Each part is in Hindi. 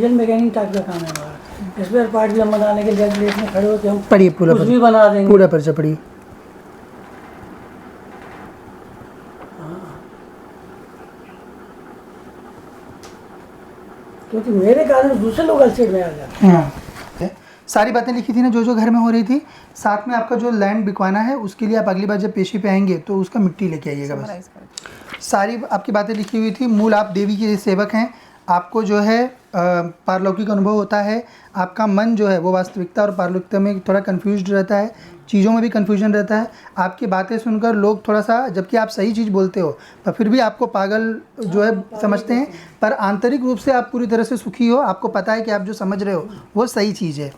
डीजल मैकेनिक टाइप का काम है हमारा। स्पेयर पार्ट भी हम बनाने के लिए लेट में खड़े होते हम पढ़िए पूरा कुछ भी बना देंगे। पूरा पर्चा पढ़िए। क्योंकि मेरे कारण दूसरे लोग अलसेट में आ जाते हैं। हाँ, सारी बातें लिखी थी ना जो घर में हो रही थी। साथ में आपका जो लैंड बिकवाना है उसके लिए आप अगली बार जब पेशी पे आएंगे तो उसका मिट्टी लेके आइएगा। बस सारी आपकी बातें लिखी हुई थी। मूल आप देवी के सेवक हैं। आपको जो है पारलौकिक अनुभव होता है। आपका मन जो है वो वास्तविकता और पारलौकिकता में थोड़ा कन्फ्यूज्ड रहता है, चीज़ों में भी कन्फ्यूजन रहता है। आपकी बातें सुनकर लोग थोड़ा सा, जबकि आप सही चीज़ बोलते हो पर फिर भी आपको पागल जो है समझते हैं, पर आंतरिक रूप से आप पूरी तरह से सुखी हो। आपको पता है कि आप जो समझ रहे हो वो सही चीज़ है।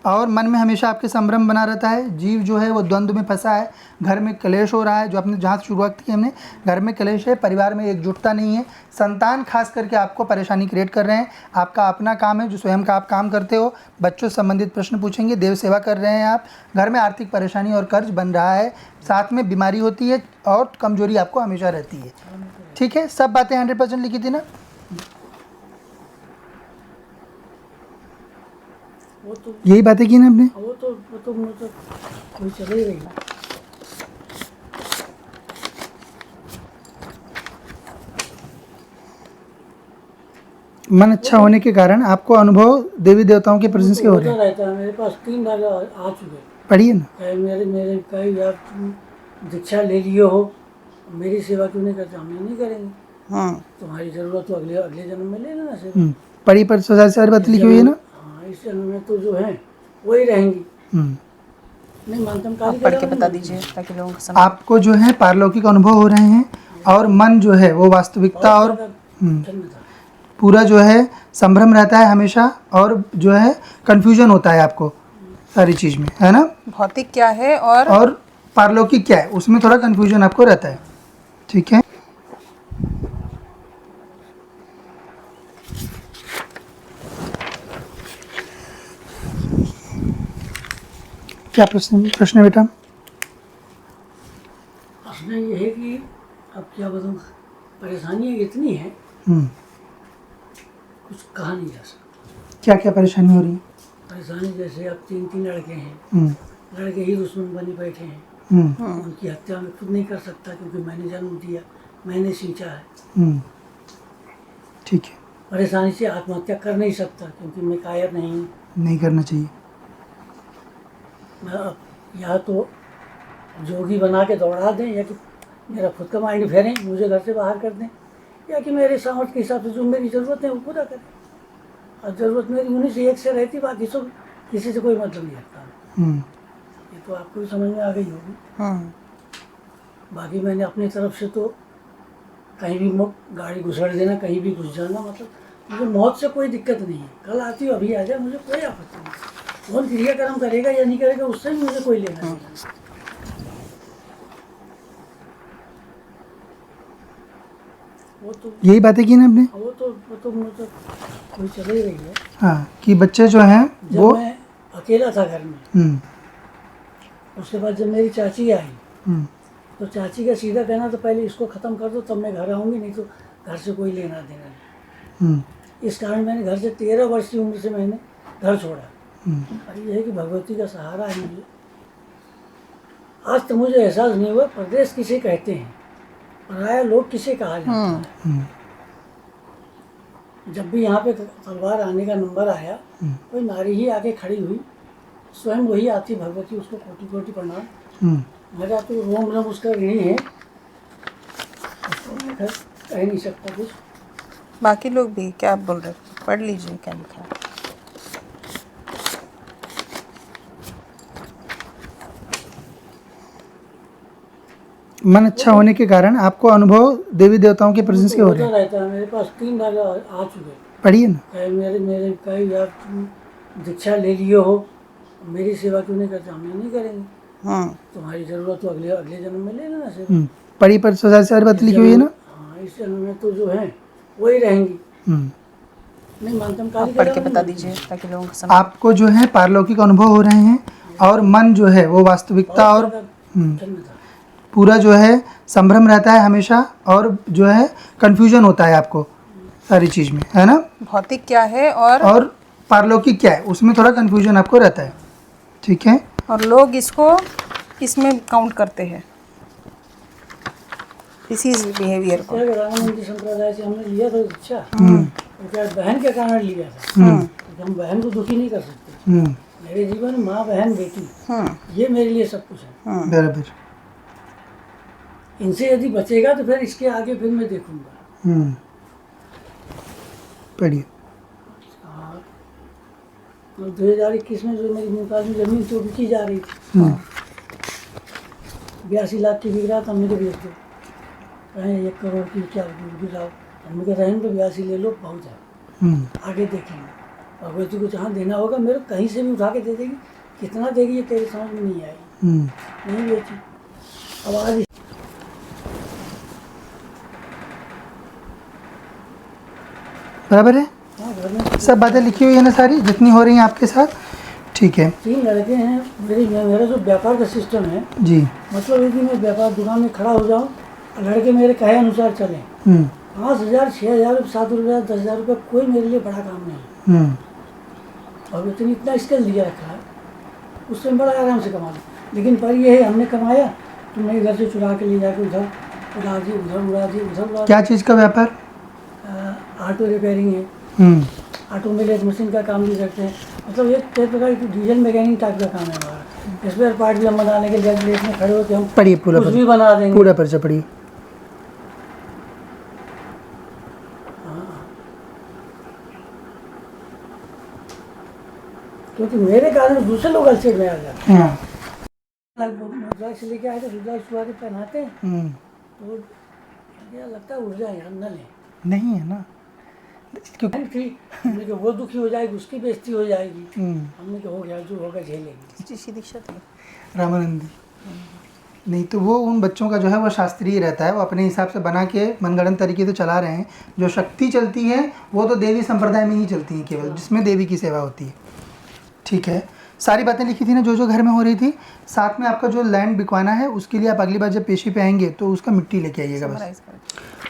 और मन में हमेशा आपके संभ्रम बना रहता है। जीव जो है वो द्वंद्व में फंसा है। घर में कलेश हो रहा है, जो आपने जहाँ शुरुआत की हमने, घर में कलेश है, परिवार में एकजुटता नहीं है। संतान खास करके आपको परेशानी क्रिएट कर रहे हैं। आपका अपना काम है जो स्वयं का आप काम करते हो। बच्चों से संबंधित प्रश्न पूछेंगे। देव सेवा कर रहे हैं आप। घर में आर्थिक परेशानी और कर्ज बन रहा है। साथ में बीमारी होती है और कमजोरी आपको हमेशा रहती है। ठीक है, सब बातें 100% लिखी थी ना। यही बातें की ना आपने। वो तो कोई चले ही रही। मन अच्छा होने के कारण आपको अनुभव देवी देवताओं के प्रेजेंस के हो रहे हैं। रहता है। मेरे पास 3 बार आ चुके। पढ़िए ना। मेरे कई आप दीक्षा ले लिए हो, मेरी सेवा क्यों नहीं करते? हम नहीं करेंगे। हाँ, तुम्हारी जरूरत तो अगले अगले जन्म में ले लेना सेवा। पढ़िए पर सारी बात लिखी हुई है ना। हाँ, इस जन्म में तो जो है वही रहेंगी। नहीं मानता हूँ। आप पढ़ के बता दीजिए ताकि लोगों को समझ। आपको जो है पारलौकिक अनुभव हो रहे हैं और मन जो है वो वास्तविकता और पूरा जो है संभ्रम रहता है हमेशा, और जो है कंफ्यूजन होता है आपको सारी चीज़ में, है ना। भौतिक क्या है और पारलौकिक क्या है उसमें थोड़ा कंफ्यूजन आपको रहता है। ठीक है, क्या प्रश्न है बेटा? प्रश्न ये है कि अब क्या बताऊँ, परेशानियाँ इतनी हैं कुछ कहा नहीं जा सकता। क्या क्या परेशानी हो रही है? परेशानी जैसे अब 3 लड़के हैं, लड़के ही दुश्मन बने बैठे हैं। उनकी हत्या मैं खुद नहीं कर सकता क्योंकि मैंने जन्म दिया, मैंने सींचा है। ठीक है, परेशानी से आत्महत्या कर नहीं सकता क्योंकि मैं कायर नहीं हूँ। नहीं करना चाहिए। मैं अब या तो जोगी बना के दौड़ा दें, या कि मेरा खुद का माइंड फेरें, मुझे घर से बाहर कर दें, या कि मेरे सामर्थ्य के हिसाब से जो मेरी ज़रूरत है वो पूरा करें। और ज़रूरत मेरी उन्हीं से एक से रहती, बाकी सब किसी से कोई मतलब नहीं रखता। ये तो आपको भी समझ में आ गई होगी। बाकी मैंने अपनी तरफ से तो कहीं भी गाड़ी घुसड़ देना, कहीं भी घुस जाना, मतलब मुझे मौत से कोई दिक्कत नहीं है। कल आती हो, अभी आ जाए, मुझे कोई आपत्ति नहीं। कौन क्रियाक्रम करेगा या नहीं करेगा उससे भी मुझे कोई लेना नहीं। वो तो यही बातें की ना आपने। वो तो मुझे कोई चले ही रही है। हाँ, कि बच्चे जो हैं जब वो मैं अकेला था घर में, उसके बाद जब मेरी चाची आई तो चाची का सीधा कहना तो पहले इसको ख़त्म कर दो तब मैं घर आऊँगी, नहीं तो घर से कोई लेना देना नहीं। इस कारण मैंने घर से 13 वर्ष की उम्र से मैंने घर छोड़ा। और ये है कि भगवती का सहारा है मुझे। आज तो मुझे एहसास नहीं हुआ परदेश किसे कहते हैं, पराया लोग किसे कहा जाता है। जब भी यहाँ पे तलवार आने का नंबर आया, कोई नारी ही आके खड़ी हुई, स्वयं वही आती भगवती, उसको कोटि कोटि प्रणाम। मेरा तो रोम रोम उसका ऋणी है, उसको मैं कह नहीं सकता कुछ। बाकी लोग भी क्या बोल रहे हैं, पढ़ लीजिए क्या लिखा है। मन अच्छा होने के कारण आपको अनुभव देवी देवताओं के प्रेजेंस के हो रहे हैं। रहता है। मेरे पास 3 बार आ चुके। पढ़िए ना। मेरे कई आप दीक्षा ले लिए हो, मेरी सेवा क्यों नहीं करते? हम नहीं करेंगे। तुम्हारी जरूरत तो अगले अगले जन्म में ले लेना सेवा। पढ़िए पर सारी बात लिखी हुई है ना। हाँ, इस जन्म में तो जो है वही रहेंगी। नहीं मानता हूँ। आप पढ़ के बता दीजिए ताकि लोगों को समझ। आपको जो है पारलौकिक अनुभव हो रहे हैं और मन जो है वो वास्तविकता और पूरा जो है संभ्रम रहता है हमेशा, और जो है कंफ्यूजन होता है आपको सारी चीज़ में, है ना। भौतिक क्या है और पारलौकिक क्या है उसमें थोड़ा कन्फ्यूजन आपको रहता है, ठीक है। और लोग इसको इसमें काउंट करते हैं, इसी बिहेवियर को। क्या रामानंद संप्रदाय से हमने लिया था दीक्षा, तो क्या बहन के कारण लिया था, तो हम बहन को दुखी नहीं कर सकते। मेरे जीवन में माँ, बहन, बेटी, ये मेरे लिए सब कुछ है। बराबर। इनसे यदि बचेगा तो फिर इसके आगे फिर मैं देखूंगा। पढ़िए। और 2021 में जो मेरी मुमताज में जमीन तो बिकी जा रही थी, 82 लाख की बिक रहा था, हमने तो बेच दो, कहें 1 करोड़ की क्या बिक रहा हो, हमने कहा रहने पे 82 ले लो, बहुत है, आगे देखेंगे। भगवती को जहाँ देना होगा मेरे कहीं से भी उठा के दे देगी, कितना देगी ये तेरे समझ में नहीं आएगी, नहीं बेची। अब आज बराबर है, हाँ, घर में सब बातें लिखी हुई है ना सारी जितनी हो रही हैं आपके साथ, ठीक है 3 लड़के हैं। मेरा जो व्यापार का सिस्टम है, जी। मतलब यदि मैं व्यापार दुकान में खड़ा हो जाऊँ, लड़के मेरे कहे अनुसार चलें, 5,000, 6,000, 7,000, 10,000 रुपये कोई मेरे लिए बड़ा काम नहीं। और इतना स्किल दिया रखा है, उससे बड़ा आराम से कमा लो। लेकिन पर ये है, हमने कमाया तो मैं घर से चुरा के ले जाके उधर उड़ा दिए, उधर उड़ा दिए, उधर उड़ा क्या चीज़ का व्यापार? ऑटो रिपेयरिंग है, ऑटो में लेस मशीन का काम भी करते हैं, मतलब एक प्रकार की डीजल मैकेनिक टाइप का काम है हमारा। स्पेयर पार्ट भी हम बनाने के लिए लेस में खड़े होकर हम पढ़िए पूरा कुछ भी बना देंगे। पूरा पर्चा पढ़िए। क्योंकि मेरे कारण दूसरे लोग अलसेट में आ जाते हैं। रुद्राक्ष लेके आए थे, रुद्राक्ष छुआ के पहनाते हैं, तो क्या लगता है उड़ जाए, हम न लें, नहीं है ना, क्योंकि थी हमने कहा वो दुखी हो जाएगी, उसकी बेइज्जती हो जाएगी, हमने कहा हो गया जो होगा झेलेगी। दीक्षा थी रामानंदी नहीं तो वो उन बच्चों का जो है वो शास्त्रीय रहता है, वो अपने हिसाब से बना के मनगढ़ंत तरीके से चला रहे हैं। जो शक्ति चलती है वो तो देवी संप्रदाय में ही चलती है केवल, जिसमें देवी की सेवा होती है, ठीक है। सारी बातें लिखी थी ना जो घर में हो रही थी। साथ में आपका जो लैंड बिकवाना है उसके लिए आप अगली बार जब पेशी पे आएंगे तो उसका मिट्टी लेके आइएगा बस।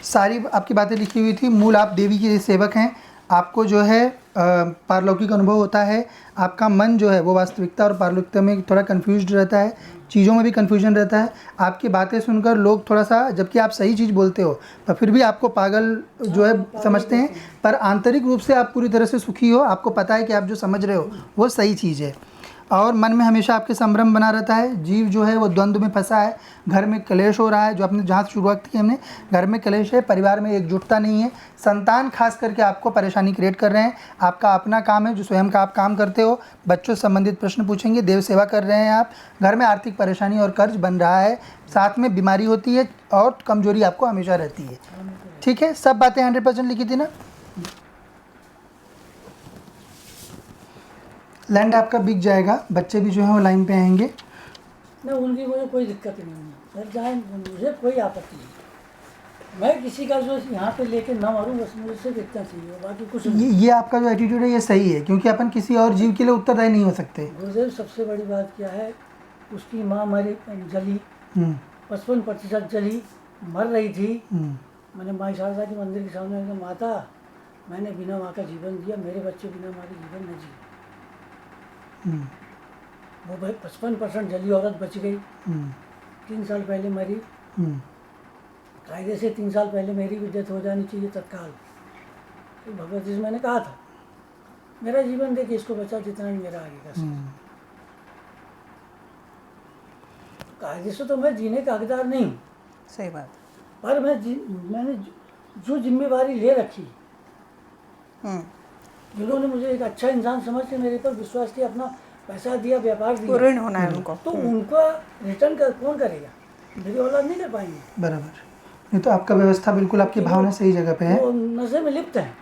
सारी आपकी बातें लिखी हुई थी। मूल आप देवी के सेवक हैं, आपको जो है पारलौकिक अनुभव होता है, आपका मन जो है वो वास्तविकता और पारलौकिकता में थोड़ा कन्फ्यूज्ड रहता है, चीज़ों में भी कन्फ्यूजन रहता है। आपकी बातें सुनकर लोग थोड़ा सा, जबकि आप सही चीज़ बोलते हो पर फिर भी आपको पागल जो है समझते हैं, पर आंतरिक रूप से आप पूरी तरह से सुखी हो, आपको पता है कि आप जो समझ रहे हो वो सही चीज़ है। और मन में हमेशा आपके संभ्रम बना रहता है। जीव जो है वो द्वंद्व में फंसा है, घर में कलेश हो रहा है, जो आपने जहाँ से शुरुआत की हमने, घर में कलेश है, परिवार में एकजुटता नहीं है, संतान खास करके आपको परेशानी क्रिएट कर रहे हैं। आपका अपना काम है जो स्वयं का आप काम करते हो, बच्चों से संबंधित प्रश्न पूछेंगे, देव सेवा कर रहे हैं आप, घर में आर्थिक परेशानी और कर्ज बन रहा है, साथ में बीमारी होती है और कमजोरी आपको हमेशा रहती है, ठीक है। सब बातें 100% लिखी थी ना। लैंड आपका बिक जाएगा, बच्चे भी जो है वो लाइन पे आएंगे। नहीं, उनकी मुझे कोई दिक्कत नहीं है, सर जाए, मुझे कोई आपत्ति नहीं। मैं किसी का जो यहाँ पे लेके ना मारूँ, बस मुझे सिर्फ इतना चाहिए, बाकी कुछ नहीं। ये आपका जो एटीट्यूड है ये सही है, क्योंकि अपन किसी और जीव के लिए उत्तरदायी नहीं हो सकते। गुरुदेव सबसे बड़ी बात क्या है, उसकी माँ मरी, जली, 55% जली, मर रही थी। मैंने माँ शारदा के मंदिर के सामने कहा, माता मैंने बिना माँ का जीवन दिया, मेरे बच्चे बिना माँ के जीवन न जिए। वो 55% जली औरत बच गई, 3 साल पहले मरी, कायदे से 3 साल पहले मेरी भी डेथ हो जानी चाहिए तत्काल। तो भगवत जी से मैंने कहा था, मेरा जीवन देख इसको बचा, जितना भी मेरा आगे का। कायदे से तो मैं जीने का हकदार नहीं हूँ, सही बात, पर मैंने जो जिम्मेवारी ले रखी, जिन्होंने मुझे एक अच्छा इंसान समझ के मेरे पर विश्वास किया, अपना पैसा दिया, व्यापार दिया, ऋण होना है उनको, तो उनका रिटर्न कौन करेगा? मेरी औलाद नहीं कर पाएंगे। बराबर, नहीं तो आपका व्यवस्था बिल्कुल, आपकी भावना सही जगह पे है, वो नशे में लिप्त है।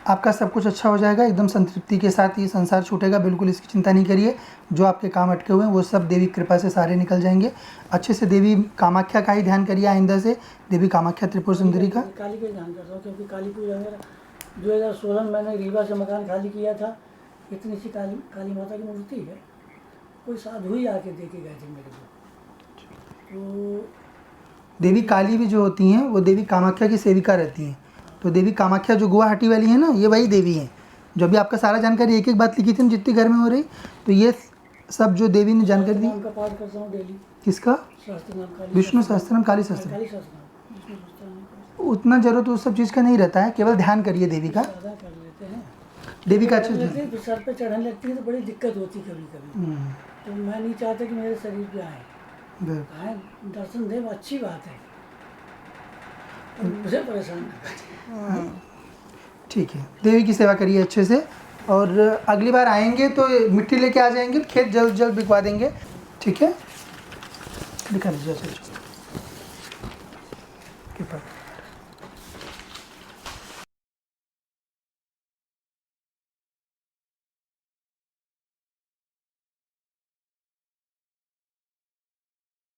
आपका सब कुछ अच्छा हो जाएगा, एकदम संतृप्ति के साथ ये संसार छूटेगा, बिल्कुल इसकी चिंता नहीं करिए। जो आपके काम अटके हुए हैं वो सब देवी कृपा से सारे निकल जाएंगे अच्छे से। देवी कामाख्या का ही ध्यान करिए आइंदा से, देवी कामाख्या त्रिपुर सुंदरी का। काली का ध्यान करता हूँ, क्योंकि काली पूजा मेरा 2016 में मैंने रीवा से मकान खाली किया था। इतनी सी काली माता की मूर्ति है, कोई साधु ही आके दे के गए थे मेरे को। तो देवी काली भी जो होती हैं वो देवी कामाख्या की सेविका रहती हैं, तो देवी कामाख्या जो गुवाहाटी वाली है ना, ये वही देवी है जो अभी आपका सारा जानकारी एक एक बात लिखी थी ना जितनी घर में हो रही, तो ये सब जो देवी ने जानकारी दी। नाम का पाठ करता हूँ डेली। किसका? सहस्त्र नाम काली विष्णु सहस्त्रनाम, काली सहस्त्रनाम। काली सहस्त्र विष्णु सहस्त्र उतना जरूरत उस सब चीज़ का नहीं रहता है, केवल ध्यान करिए देवी का। ज़्यादा कर लेते हैं। देवी का कर अच्छे लेते हैं, फिर सर पे चढ़ने लगती है तो बड़ी दिक्कत होती कभी कभी। तो मैं नहीं चाहता कि मेरे शरीर पे आए, आए दर्शन दे, वो अच्छी बात है, पर मुझे परेशान न करें। ठीक है, देवी की सेवा करिए अच्छे से, और अगली बार आएंगे तो मिट्टी लेके आ जाएंगे, खेत जल्द जल्द बिकवा देंगे। ठीक है, दिखा लीजिए।